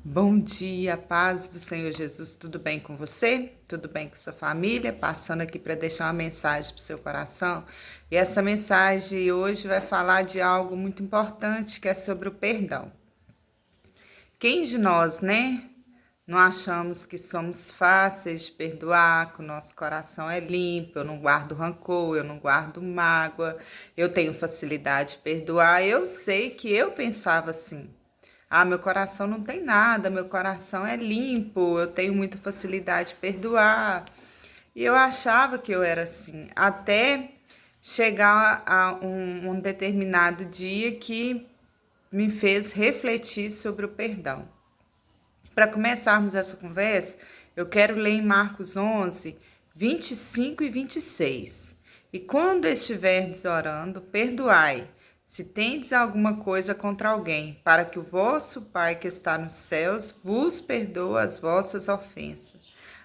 Bom dia, paz do Senhor Jesus, tudo bem com você? Tudo bem com sua família? Passando aqui para deixar uma mensagem para o seu coração. E essa mensagem hoje vai falar de algo muito importante, que é sobre o perdão. Quem de nós, né? Não achamos que somos fáceis de perdoar, que o nosso coração é limpo, eu não guardo rancor, eu não guardo mágoa, eu tenho facilidade de perdoar. Eu sei que eu pensava assim. Ah, meu coração não tem nada, meu coração é limpo, eu tenho muita facilidade de perdoar. E eu achava que eu era assim, até chegar a um determinado dia que me fez refletir sobre o perdão. Para começarmos essa conversa, eu quero ler em Marcos 11, 25 e 26. E quando estiverdes orando, perdoai, se tendes alguma coisa contra alguém, para que o vosso Pai que está nos céus vos perdoe as vossas ofensas.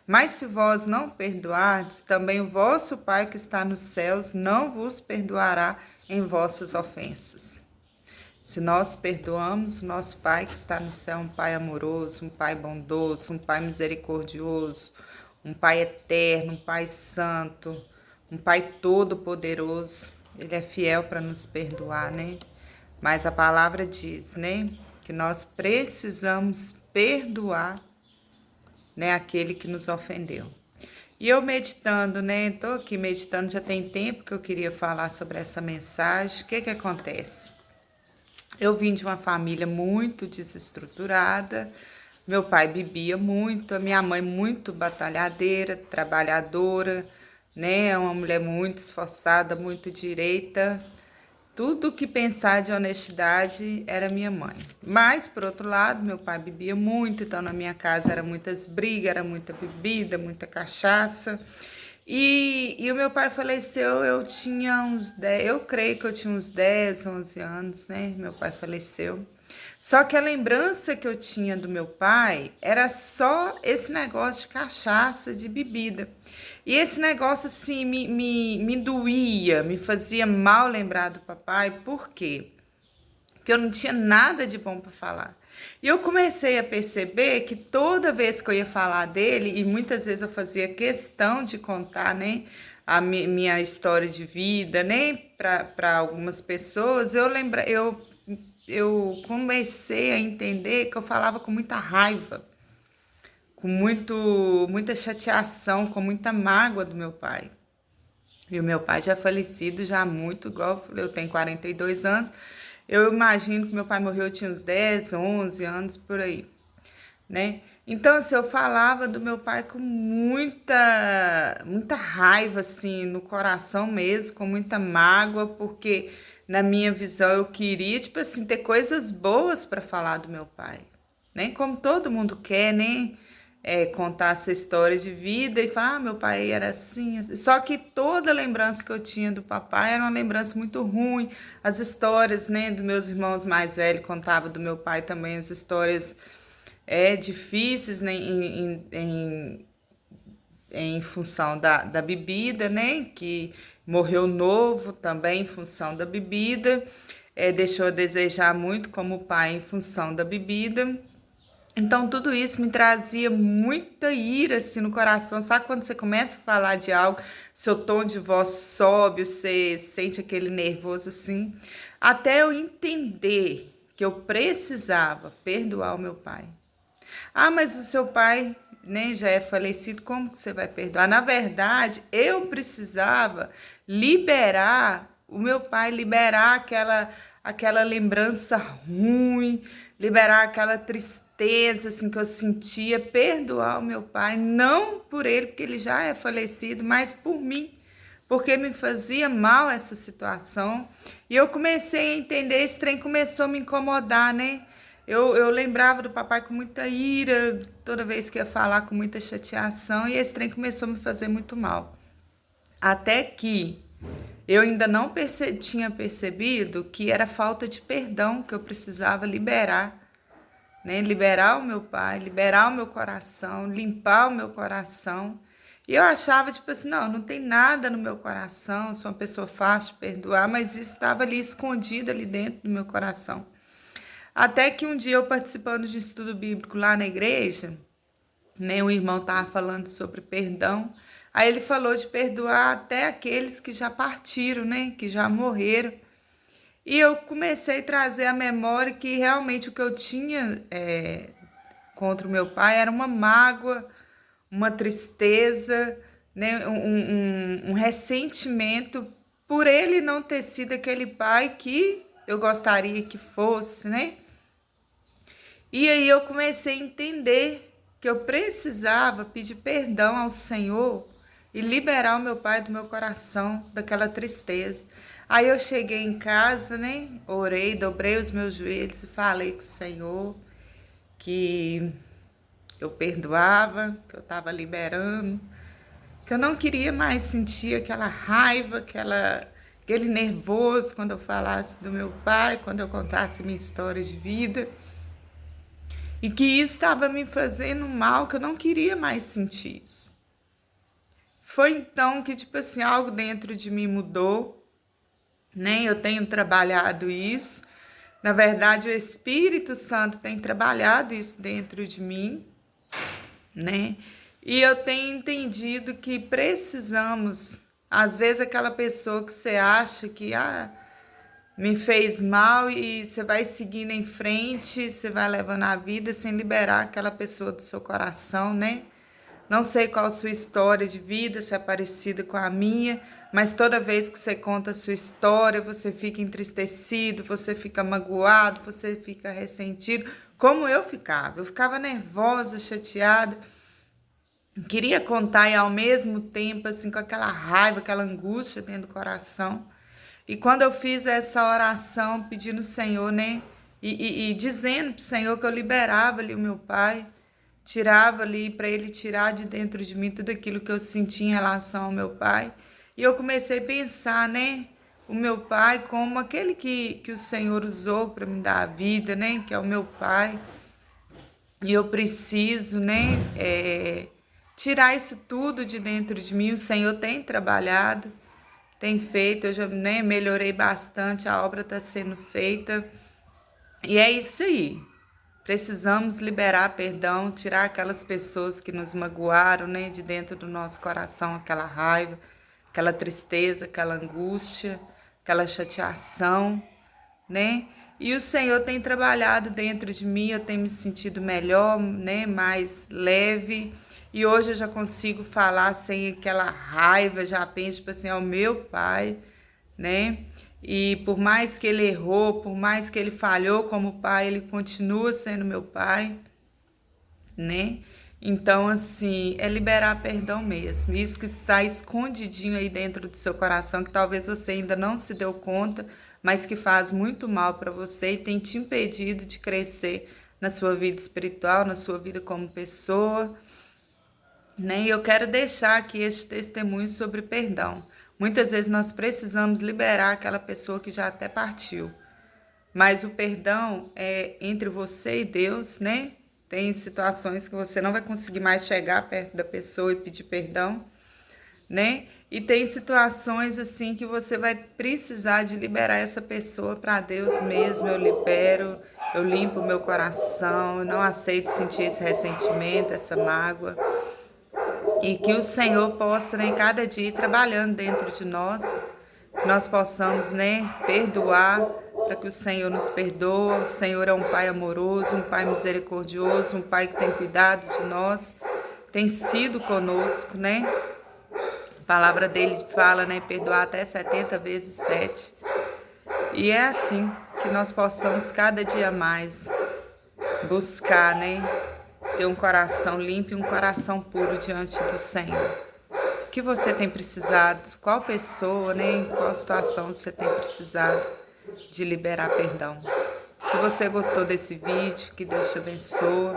Mas se vós não perdoardes, também o vosso Pai que está nos céus não vos perdoará em vossas ofensas. Se nós perdoamos, o nosso Pai que está no céu, um Pai amoroso, um Pai bondoso, um Pai misericordioso, um Pai eterno, um Pai santo, um Pai todo-poderoso, Ele é fiel para nos perdoar, né? Mas a palavra diz, né, que nós precisamos perdoar, né, aquele que nos ofendeu. E eu meditando, né, tô aqui meditando, já tem tempo que eu queria falar sobre essa mensagem. O que que acontece? Eu vim de uma família muito desestruturada. Meu pai bebia muito, a minha mãe muito batalhadeira, trabalhadora, né? Uma mulher muito esforçada, muito direita. Tudo que pensar de honestidade era minha mãe. Mas, por outro lado, meu pai bebia muito, então na minha casa era muitas brigas, era muita bebida, muita cachaça. E o meu pai faleceu, eu tinha uns 10, eu creio que eu tinha uns 10, 11 anos, né? Meu pai faleceu. Só que a lembrança que eu tinha do meu pai era só esse negócio de cachaça, de bebida. E esse negócio, assim, me doía, me fazia mal lembrar do papai. Por quê? Porque eu não tinha nada de bom para falar. E eu comecei a perceber que toda vez que eu ia falar dele, e muitas vezes eu fazia questão de contar, né, a minha história de vida, né, para algumas pessoas, eu comecei a entender que eu falava com muita raiva, com muita chateação, com muita mágoa do meu pai. E o meu pai já é falecido, já muito, igual eu tenho 42 anos. Eu imagino que meu pai morreu, eu tinha uns 10, 11 anos, por aí, né? Então, assim, eu falava do meu pai com muita raiva, assim, no coração mesmo, com muita mágoa, porque na minha visão eu queria, tipo assim, ter coisas boas para falar do meu pai. Nem como todo mundo quer, né? Contar essa história de vida e falar, ah, meu pai era assim, assim. Só que toda lembrança que eu tinha do papai era uma lembrança muito ruim. As histórias, né, dos meus irmãos mais velhos contavam do meu pai também, as histórias difíceis, né, em função da bebida, né, que morreu novo também em função da bebida, deixou a desejar muito como pai em função da bebida. Então, tudo isso me trazia muita ira assim, no coração. Sabe quando você começa a falar de algo, seu tom de voz sobe, você sente aquele nervoso assim? Até eu entender que eu precisava perdoar o meu pai. Ah, mas o seu pai, né, já é falecido, como que você vai perdoar? Na verdade, eu precisava liberar o meu pai, liberar aquela lembrança ruim, liberar aquela tristeza assim que eu sentia, perdoar o meu pai, não por ele, porque ele já é falecido, mas por mim. Porque me fazia mal essa situação. E eu comecei a entender, esse trem começou a me incomodar, né? Eu lembrava do papai com muita ira, toda vez que ia falar com muita chateação, e esse trem começou a me fazer muito mal. Até que eu ainda não tinha percebido que era falta de perdão que eu precisava liberar, né? Liberar o meu pai, liberar o meu coração, limpar o meu coração. E eu achava, tipo assim, não tem nada no meu coração, sou uma pessoa fácil de perdoar, mas isso estava ali escondido ali dentro do meu coração. Até que um dia eu participando de um estudo bíblico lá na igreja, né, o irmão estava falando sobre perdão. Aí ele falou de perdoar até aqueles que já partiram, né, que já morreram. E eu comecei a trazer à memória que realmente o que eu tinha contra o meu pai era uma mágoa, uma tristeza, né, um ressentimento por ele não ter sido aquele pai que eu gostaria que fosse, né? E aí eu comecei a entender que eu precisava pedir perdão ao Senhor e liberar o meu pai do meu coração, daquela tristeza. Aí eu cheguei em casa, né? Orei, dobrei os meus joelhos e falei com o Senhor que eu perdoava, que eu estava liberando, que eu não queria mais sentir aquela raiva, aquele nervoso quando eu falasse do meu pai, quando eu contasse minha história de vida. E que isso estava me fazendo mal, que eu não queria mais sentir isso. Foi então que, tipo assim, algo dentro de mim mudou, né? Eu tenho trabalhado isso. Na verdade, o Espírito Santo tem trabalhado isso dentro de mim, né? E eu tenho entendido que precisamos, às vezes aquela pessoa que você acha que me fez mal e você vai seguindo em frente, você vai levando a vida sem liberar aquela pessoa do seu coração, né? Não sei qual a sua história de vida, se é parecida com a minha, mas toda vez que você conta a sua história, você fica entristecido, você fica magoado, você fica ressentido, como eu ficava nervosa, chateada, queria contar e ao mesmo tempo, assim, com aquela raiva, aquela angústia dentro do coração. E quando eu fiz essa oração, pedindo ao Senhor, né? E dizendo para o Senhor que eu liberava ali o meu pai, tirava ali para ele tirar de dentro de mim tudo aquilo que eu sentia em relação ao meu pai. E eu comecei a pensar, né? O meu pai como aquele que o Senhor usou para me dar a vida, né? Que é o meu pai. E eu preciso, né? Tirar isso tudo de dentro de mim. O Senhor tem trabalhado, tem feito, eu já, né, melhorei bastante, a obra está sendo feita. E é isso aí. Precisamos liberar perdão, tirar aquelas pessoas que nos magoaram, né, de dentro do nosso coração, aquela raiva, aquela tristeza, aquela angústia, aquela chateação, né? E o Senhor tem trabalhado dentro de mim, eu tenho me sentido melhor, né, mais leve. E hoje eu já consigo falar sem aquela raiva, já penso, tipo assim, é o meu pai, né? E por mais que ele errou, por mais que ele falhou como pai, ele continua sendo meu pai, né? Então, assim, é liberar perdão mesmo. Isso que está escondidinho aí dentro do seu coração, que talvez você ainda não se deu conta, mas que faz muito mal para você e tem te impedido de crescer na sua vida espiritual, na sua vida como pessoa, né? E eu quero deixar aqui este testemunho sobre perdão. Muitas vezes nós precisamos liberar aquela pessoa que já até partiu. Mas o perdão é entre você e Deus, né? Tem situações que você não vai conseguir mais chegar perto da pessoa e pedir perdão, né? E tem situações assim que você vai precisar de liberar essa pessoa para Deus mesmo. Eu libero, eu limpo o meu coração, eu não aceito sentir esse ressentimento, essa mágoa. E que o Senhor possa, né, cada dia ir trabalhando dentro de nós, que nós possamos, né, perdoar, para que o Senhor nos perdoe. O Senhor é um Pai amoroso, um Pai misericordioso, um Pai que tem cuidado de nós, tem sido conosco, né? A palavra dele fala, né, perdoar até 70 vezes 7. E é assim que nós possamos cada dia mais buscar, né, ter um coração limpo e um coração puro diante do Senhor. O que você tem precisado? Qual pessoa, né? Em qual situação você tem precisado de liberar perdão? Se você gostou desse vídeo, que Deus te abençoe.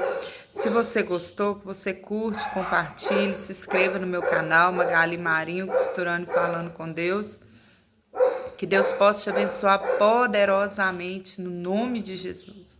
Se você gostou, que você curte, compartilhe, se inscreva no meu canal, Magali Marinho, Costurando e Falando com Deus. Que Deus possa te abençoar poderosamente no nome de Jesus.